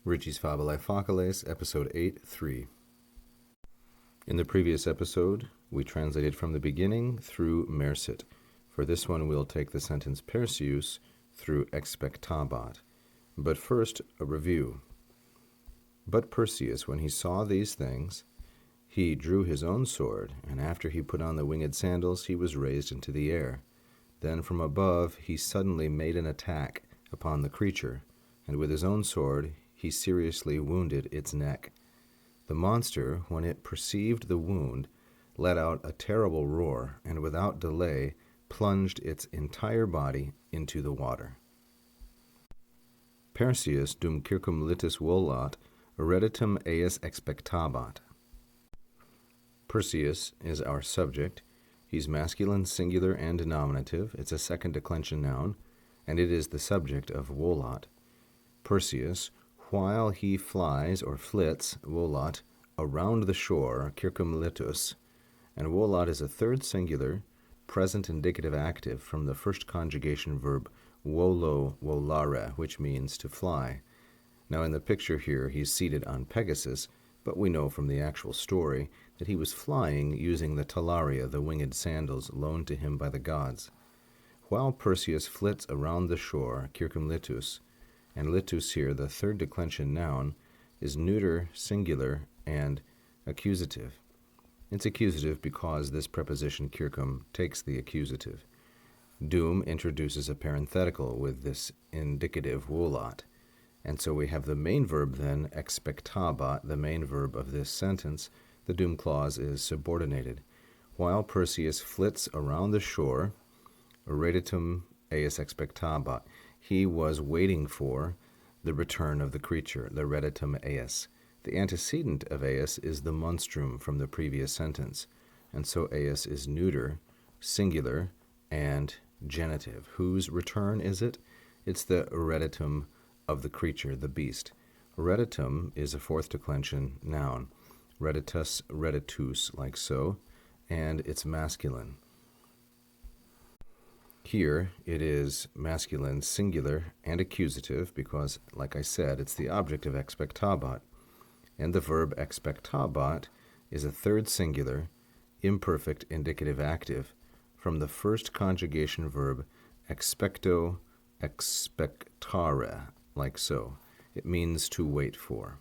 Ritchie's Fabulae Faciles, Episode 8.3. In the previous episode, we translated from the beginning through mersit. For this one, we'll take the sentence Perseus through expectabat. But first, a review. But Perseus, when he saw these things, he drew his own sword, and after he put on the winged sandals, he was raised into the air. Then from above he suddenly made an attack upon the creature, and with his own sword he seriously wounded its neck. The monster, when it perceived the wound, let out a terrible roar, and without delay plunged its entire body into the water. Perseus dum circum litis volat, ereditum eius expectabat. Perseus is our subject. He's masculine, singular, and nominative. It's a second declension noun, and it is the subject of volat. Perseus, while he flies or flits, volat, around the shore, circum litus, and volat is a third singular, present indicative active from the first conjugation verb volo volare, which means to fly. Now in the picture here, he's seated on Pegasus, but we know from the actual story that he was flying using the talaria, the winged sandals loaned to him by the gods. While Perseus flits around the shore, circum litus, and litus here, the third declension noun, is neuter, singular, and accusative. It's accusative because this preposition circum takes the accusative. Dum introduces a parenthetical with this indicative volat. And so we have the main verb then, expectabat, the main verb of this sentence. The dum clause is subordinated. While Perseus flits around the shore, ereditum eius expectabat, he was waiting for the return of the creature, the ereditum eius. The antecedent of eius is the monstrum from the previous sentence, and so eius is neuter, singular, and genitive. Whose return is it? It's the ereditum of the creature, the beast. Ereditum is a fourth declension noun. Reditus, reditus, like so, and it's masculine. Here it is masculine, singular, and accusative because, like I said, it's the object of expectabat. And the verb expectabat is a third singular, imperfect indicative active from the first conjugation verb expecto expectare, like so. It means to wait for.